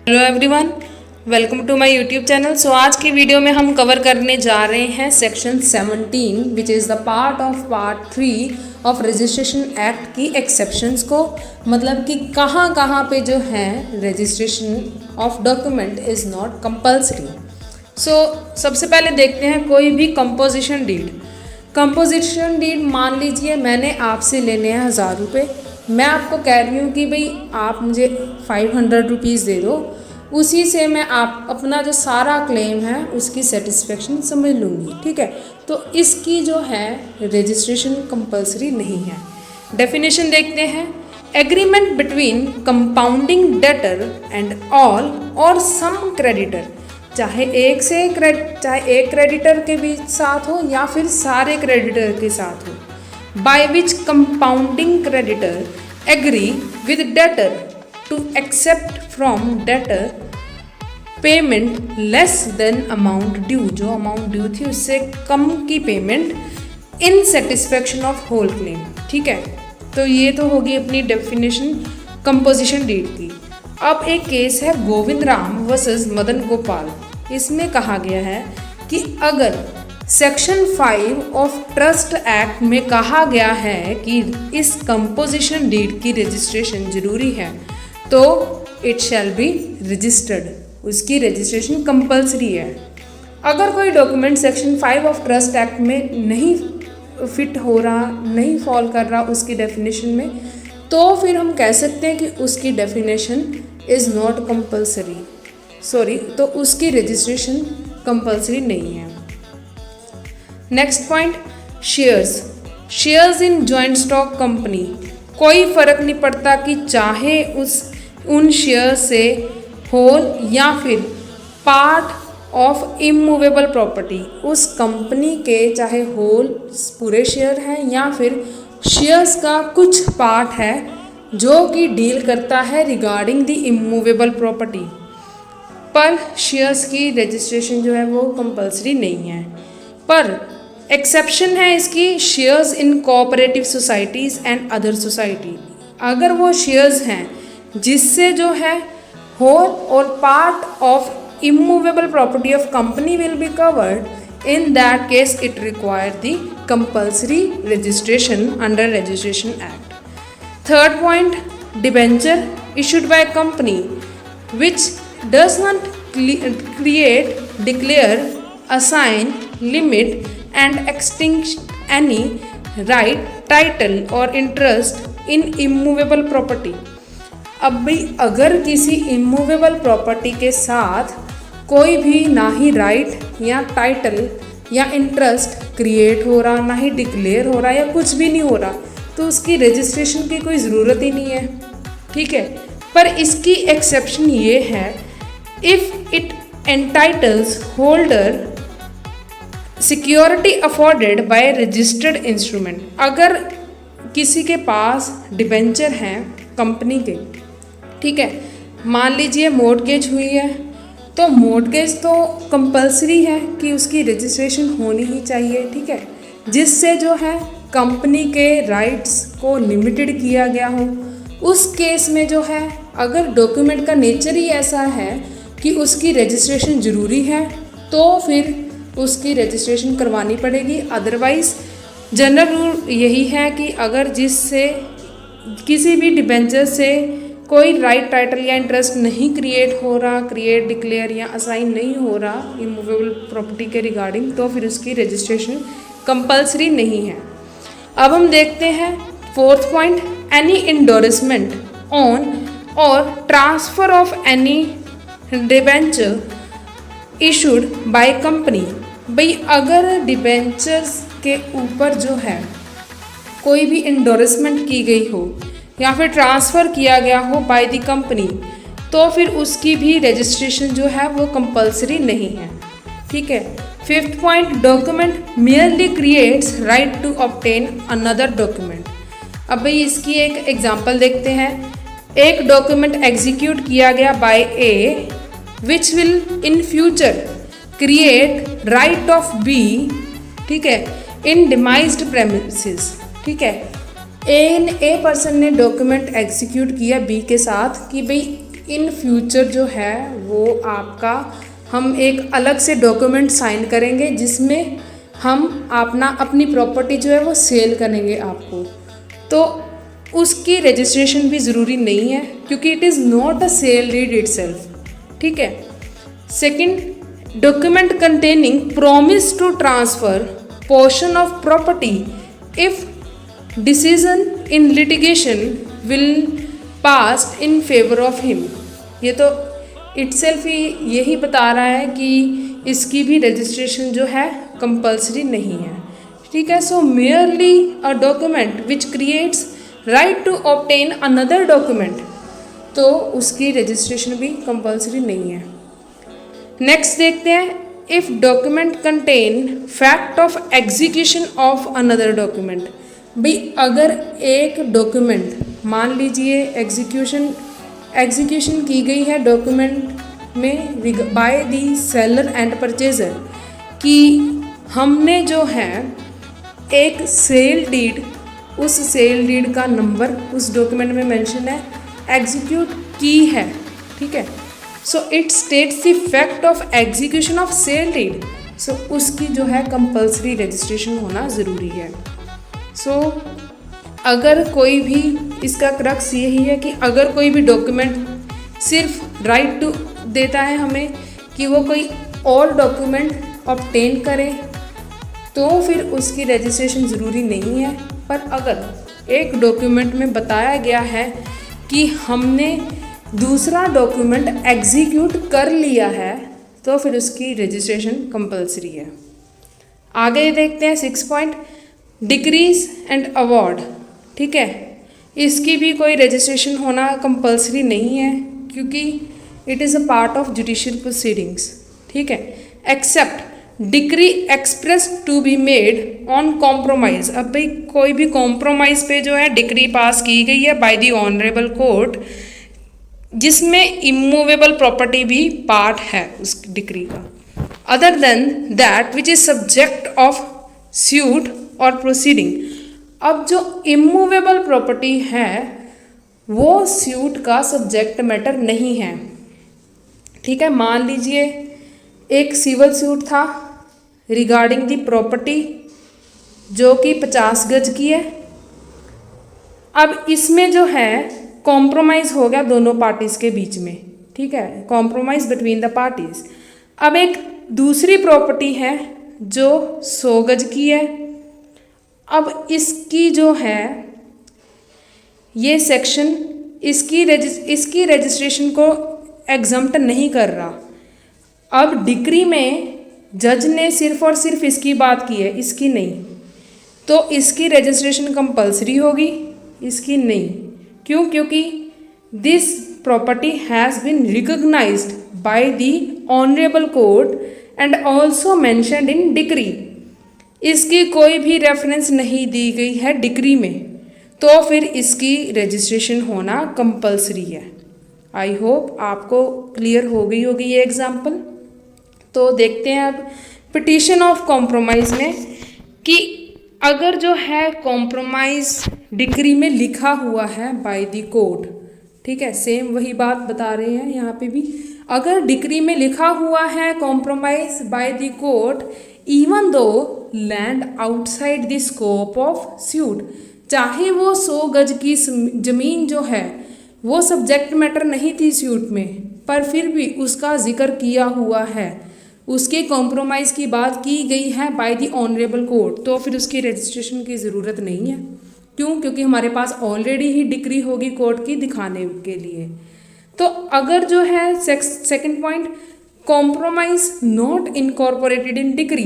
Hello everyone, welcome to my YouTube channel. So आज की video में हम कवर करने जा रहे हैं section 17 which is the part 3 of registration act की एक्सेप्शंस को। मतलब कि कहाँ कहाँ पे जो है registration of document is not compulsory. So सबसे पहले देखते हैं कोई भी कंपोजिशन डीड। कंपोजिशन डीड मान लीजिए मैंने आपसे लेने हैं 1000 रुपये, मैं आपको कह रही हूँ कि भाई आप मुझे 500 रुपीज़ दे दो, उसी से मैं आप अपना जो सारा क्लेम है उसकी सेटिस्फेक्शन समझ लूँगी। ठीक है, तो इसकी जो है रजिस्ट्रेशन कंपलसरी नहीं है। डेफिनेशन देखते हैं। Agreement between compounding debtor and all और सम क्रेडिटर, चाहे एक क्रेडिटर के भी साथ हो या फिर सारे क्रेडिटर के साथ हो, by which compounding creditor agree with debtor to accept from debtor payment less than amount due, जो अमाउंट ड्यू थी उससे कम की payment in satisfaction of whole claim. ठीक है, तो ये तो होगी अपनी डेफिनेशन कंपोजिशन डीड की। अब एक केस है गोविंद राम वर्सेस मदन गोपाल। इसमें कहा गया है कि अगर सेक्शन 5 ऑफ ट्रस्ट एक्ट में कहा गया है कि इस कंपोजिशन डीड की रजिस्ट्रेशन जरूरी है तो इट शैल बी रजिस्टर्ड, उसकी रजिस्ट्रेशन कंपलसरी है। अगर कोई document section 5 of trust act में नहीं फिट हो रहा, नहीं फॉल कर रहा उसकी डेफिनेशन में, तो फिर हम कह सकते हैं कि उसकी डेफिनेशन इज़ नॉट कंपलसरी, तो उसकी रजिस्ट्रेशन कंपलसरी नहीं है। Next point, shares in joint stock company. कोई फर्क नहीं पड़ता कि चाहे उन शेयर से होल या फिर पार्ट ऑफ इमूवेबल प्रॉपर्टी, उस कंपनी के चाहे होल पूरे शेयर हैं या फिर शेयर्स का कुछ पार्ट है जो कि डील करता है रिगार्डिंग द इमूवेबल प्रॉपर्टी, पर शेयर्स की रजिस्ट्रेशन जो है वो कंपलसरी नहीं है। पर एक्सेप्शन है इसकी, shares in cooperative societies and other society. अगर वो शेयर्स हैं जिससे जो है होल और part of immovable property of company will be covered, in that case it require the compulsory registration under registration act. Third point, debenture issued by company which does not create, declare, assign, limit and extinguish any right, title or interest in immovable property। अब भी अगर किसी immovable property के साथ कोई भी ना ही right या टाइटल या इंटरेस्ट क्रिएट हो रहा, ना ही डिक्लेयर हो रहा या कुछ भी नहीं हो रहा, तो उसकी रजिस्ट्रेशन की कोई ज़रूरत ही नहीं है। ठीक है, पर इसकी एक्सेप्शन ये है, if it entities holder security afforded by registered instrument. अगर किसी के पास डिबेंचर हैं कंपनी के, ठीक है, मान लीजिए मॉर्गेज हुई है, तो मॉर्गेज तो कंपलसरी है कि उसकी रजिस्ट्रेशन होनी ही चाहिए। ठीक है, जिससे जो है कंपनी के राइट्स को लिमिटेड किया गया हो। उस केस में जो है अगर डॉक्यूमेंट का नेचर ही ऐसा है कि उसकी रजिस्ट्रेशन ज़रूरी है तो फिर उसकी रजिस्ट्रेशन करवानी पड़ेगी। अदरवाइज़ जनरल रूल यही है कि अगर जिससे किसी भी डिबेंचर से कोई राइट, टाइटल या इंटरेस्ट नहीं क्रिएट हो रहा, डिक्लेयर या असाइन नहीं हो रहा इमूवेबल प्रॉपर्टी के रिगार्डिंग, तो फिर उसकी रजिस्ट्रेशन कंपलसरी नहीं है। अब हम देखते हैं fourth point, any endorsement on or transfer of any debenture issued by company. भाई अगर डिबेंचर्स के ऊपर जो है कोई भी इंडोर्समेंट की गई हो या फिर ट्रांसफ़र किया गया हो बाय द कंपनी, तो फिर उसकी भी रजिस्ट्रेशन जो है वो कंपलसरी नहीं है। ठीक है। Fifth point, document merely creates right to obtain another document. अब भाई इसकी एक एग्जांपल देखते हैं। एक डॉक्यूमेंट एग्जीक्यूट किया गया by A which will in future create right of B, ठीक है, इन डिमाइज्ड प्रेमिसेस। ठीक है, ए पर्सन ने डॉक्यूमेंट एग्जीक्यूट किया बी के साथ कि भाई इन फ्यूचर जो है वो आपका हम एक अलग से डॉक्यूमेंट साइन करेंगे जिसमें हम अपनी प्रॉपर्टी जो है वो सेल करेंगे आपको, तो उसकी रजिस्ट्रेशन भी ज़रूरी नहीं है क्योंकि it is not a sale deed itself, ठीक है। Second, document containing promise to transfer portion of property if decision in litigation will passed in favour of him. ये तो इटसेल्फ ही यही बता रहा है कि इसकी भी रजिस्ट्रेशन जो है कंपल्सरी नहीं है, ठीक है। So merely a document which creates right to obtain another document, तो उसकी रजिस्ट्रेशन भी कंपल्सरी नहीं है। नेक्स्ट देखते हैं, if document contain fact of execution of another document. भाई अगर एक डॉक्यूमेंट मान लीजिए एग्जीक्यूशन की गई है डॉक्यूमेंट में by the seller and purchaser कि हमने जो है एक सेल डीड, उस सेल डीड का नंबर उस डॉक्यूमेंट में मेंशन है, एग्जीक्यूट की है, ठीक है। So it states the fact of execution of sale deed, so उसकी जो है कंपल्सरी रजिस्ट्रेशन होना ज़रूरी है। सो अगर कोई भी, इसका क्रक्स यही है कि अगर कोई भी डॉक्यूमेंट सिर्फ राइट टू देता है हमें कि वो कोई और डॉक्यूमेंट ऑब्टेन करें तो फिर उसकी रजिस्ट्रेशन ज़रूरी नहीं है। पर अगर एक डॉक्यूमेंट में बताया गया है कि हमने दूसरा डॉक्यूमेंट एग्जीक्यूट कर लिया है तो फिर उसकी रजिस्ट्रेशन कंपल्सरी है। आगे देखते हैं 6 पॉइंट, डिक्रीज एंड अवार्ड, ठीक है। इसकी भी कोई रजिस्ट्रेशन होना कंपल्सरी नहीं है क्योंकि it is a part of judicial proceedings, ठीक है। Except decree express to be made on compromise. अब भाई कोई भी कॉम्प्रोमाइज़ पे जो है डिक्री पास की गई है बाय द ऑनरेबल कोर्ट जिसमें इमूवेबल प्रॉपर्टी भी पार्ट है उस डिक्री का, other than that which is subject of suit और प्रोसीडिंग। अब जो इमूवेबल प्रॉपर्टी है वो सूट का सब्जेक्ट मैटर नहीं है, ठीक है। मान लीजिए एक सिविल सूट था रिगार्डिंग दी प्रॉपर्टी जो कि 50 गज की है। अब इसमें जो है कॉम्प्रोमाइज़ हो गया दोनों पार्टीज़ के बीच में, ठीक है, कॉम्प्रोमाइज़ बिटवीन द पार्टीज़। अब एक दूसरी प्रॉपर्टी है जो 100 गज की है। अब इसकी जो है ये सेक्शन इसकी रजिस्ट्रेशन को एग्जम्प्ट नहीं कर रहा। अब डिक्री में जज ने सिर्फ और सिर्फ इसकी बात की है, इसकी नहीं, तो इसकी रजिस्ट्रेशन कंपल्सरी होगी, इसकी नहीं। क्यों? क्योंकि this property has been recognised by the honourable court and also mentioned in decree. इसकी कोई भी रेफरेंस नहीं दी गई है डिक्री में, तो फिर इसकी रजिस्ट्रेशन होना कंपल्सरी है। आई होप आपको क्लियर हो गई होगी ये एग्जाम्पल। तो देखते हैं अब पिटीशन ऑफ कॉम्प्रोमाइज़ में कि अगर जो है कॉम्प्रोमाइज़ डिक्री में लिखा हुआ है बाय द कोर्ट, ठीक है, सेम वही बात बता रहे हैं यहाँ पे भी। अगर डिक्री में लिखा हुआ है compromise by the court even though land outside the scope of suit, चाहे वो 100 गज की जमीन जो है वो सब्जेक्ट मैटर नहीं थी सूट में, पर फिर भी उसका जिक्र किया हुआ है, उसके कॉम्प्रोमाइज़ की बात की गई है बाय द ऑनरेबल कोर्ट, तो फिर उसकी रजिस्ट्रेशन की ज़रूरत नहीं है। क्यों? क्योंकि हमारे पास ऑलरेडी ही डिक्री होगी कोर्ट की दिखाने के लिए। तो अगर जो है second point, compromise not incorporated in decree,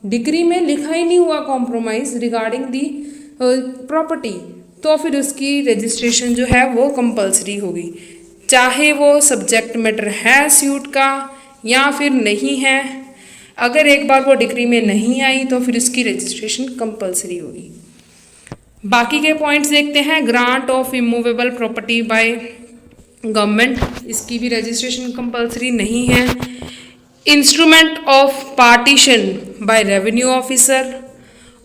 decree में लिखा ही नहीं हुआ कॉम्प्रोमाइज़ रिगार्डिंग दी प्रॉपर्टी, तो फिर उसकी रजिस्ट्रेशन जो है वो कंपल्सरी होगी, चाहे वो सब्जेक्ट मैटर है सूट का या फिर नहीं है। अगर एक बार वो डिक्री में नहीं आई तो फिर उसकी रजिस्ट्रेशन कंपल्सरी होगी। बाकी के पॉइंट्स देखते हैं। Grant of immovable property by government, इसकी भी रजिस्ट्रेशन कंपल्सरी नहीं है। Instrument of partition by revenue officer,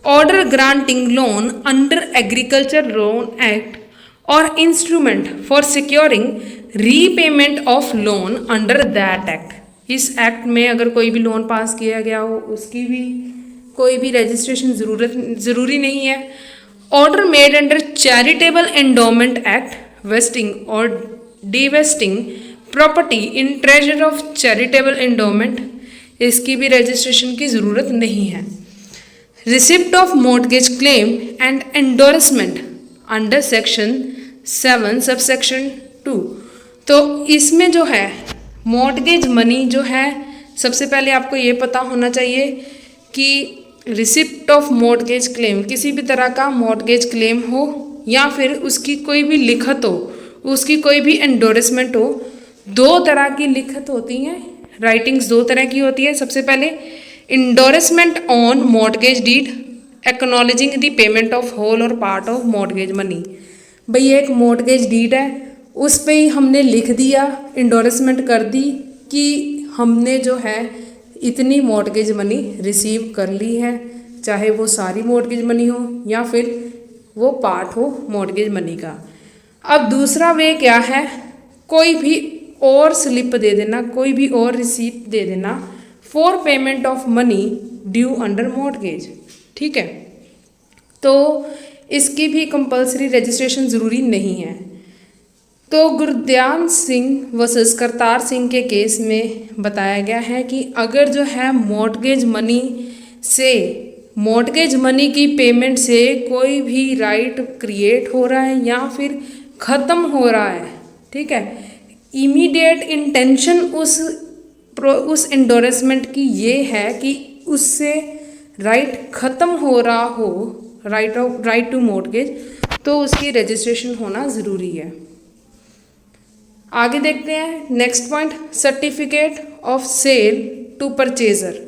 order granting loan under agriculture loan act और instrument for securing repayment of loan under that act. इस act में अगर कोई भी लोन पास किया गया हो उसकी भी कोई भी रजिस्ट्रेशन ज़रूरी नहीं है। Order made under charitable endowment act vesting or divesting property in treasure of charitable endowment, इसकी भी रजिस्ट्रेशन की ज़रूरत नहीं है। Receipt of mortgage claim and endorsement under section 7 subsection 2। तो इसमें जो है मॉर्टगेज मनी जो है, सबसे पहले आपको ये पता होना चाहिए कि रिसिप्ट ऑफ मॉर्टगेज क्लेम, किसी भी तरह का मॉर्टगेज क्लेम हो या फिर उसकी कोई भी लिखत हो, उसकी कोई भी एंडोर्समेंट हो, दो तरह की लिखत होती हैं, राइटिंग्स दो तरह की होती है। सबसे पहले endorsement on mortgage deed acknowledging the payment of whole और पार्ट ऑफ मॉर्टगेज मनी। भाई एक मॉर्टगेज डीड है, उस पे ही हमने लिख दिया, इंडोर्समेंट कर दी कि हमने जो है इतनी मॉर्टगेज मनी रिसीव कर ली है, चाहे वो सारी मॉर्टगेज मनी हो या फिर वो पार्ट हो मॉर्टगेज मनी का। अब दूसरा वे क्या है, कोई भी और स्लिप दे देना, कोई भी और रिसीप्ट दे देना for payment of money due under mortgage. ठीक है, तो इसकी भी कंपलसरी रजिस्ट्रेशन ज़रूरी नहीं है। तो गुरदयान सिंह वर्सेस करतार सिंह के केस में बताया गया है कि अगर जो है मॉर्टगेज मनी की पेमेंट से कोई भी राइट क्रिएट हो रहा है या फिर ख़त्म हो रहा है, ठीक है, इमीडिएट इंटेंशन उस एंडोर्समेंट की ये है कि उससे राइट ख़त्म हो रहा हो, राइट टू मॉर्टगेज, तो उसकी रजिस्ट्रेशन होना ज़रूरी है। आगे देखते हैं next point, certificate of sale to purchaser.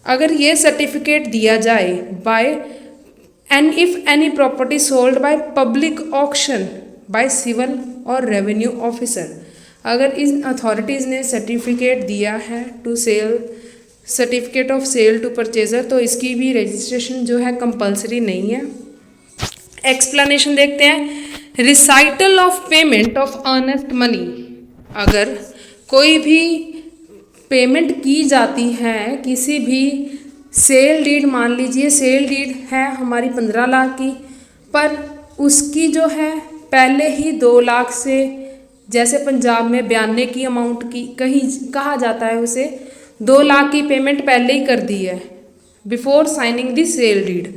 अगर ये सर्टिफिकेट दिया जाए by and if any property sold by public auction by civil और रेवेन्यू ऑफिसर, अगर इन अथॉरिटीज़ ने सर्टिफिकेट दिया है to sale, certificate of sale to purchaser, तो इसकी भी रजिस्ट्रेशन जो है कंपलसरी नहीं है। एक्सप्लेनेशन देखते हैं, recital of payment of earnest money. अगर कोई भी पेमेंट की जाती है किसी भी सेल डीड, मान लीजिए सेल डीड है हमारी 15 लाख की, पर उसकी जो है पहले ही 2 लाख से, जैसे पंजाब में 92 की अमाउंट की कहीं कहा जाता है, उसे 2 लाख की पेमेंट पहले ही कर दी है before signing the sale deed.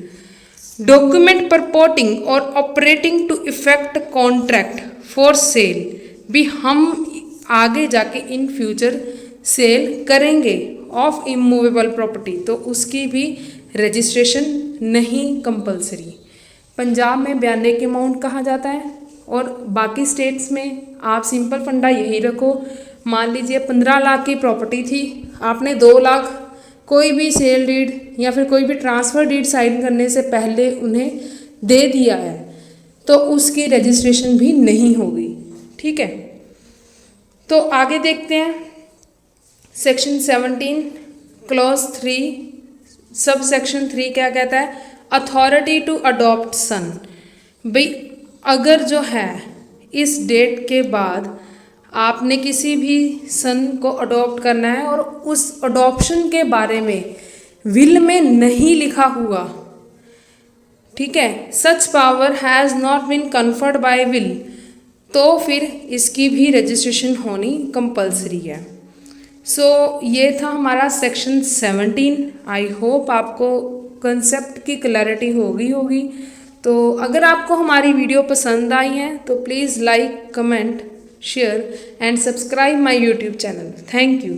Document purporting or operating to effect contract for sale भी हम आगे जाके इन फ्यूचर सेल करेंगे ऑफ इमूवेबल प्रॉपर्टी, तो उसकी भी रजिस्ट्रेशन नहीं कंपलसरी। पंजाब में 92 की अमाउंट कहा जाता है और बाकी स्टेट्स में आप सिंपल फंडा यही रखो, मान लीजिए 15 लाख की प्रॉपर्टी थी, आपने 2 लाख कोई भी सेल डीड या फिर कोई भी ट्रांसफ़र डीड साइन करने से पहले उन्हें दे दिया है, तो उसकी रजिस्ट्रेशन भी नहीं होगी। ठीक है, तो आगे देखते हैं सेक्शन 17 क्लॉज 3 सब सेक्शन 3 क्या कहता है, अथॉरिटी टू अडॉप्ट सन। भाई अगर जो है इस डेट के बाद आपने किसी भी सन को अडॉप्ट करना है और उस अडॉप्शन के बारे में विल में नहीं लिखा हुआ, ठीक है, such power has not been conferred by will, तो फिर इसकी भी रजिस्ट्रेशन होनी कंपलसरी है। सो ये था हमारा सेक्शन 17। आई होप आपको कंसेप्ट की क्लैरिटी होगी। तो अगर आपको हमारी वीडियो पसंद आई है तो please like, comment, share and subscribe my YouTube channel. Thank you.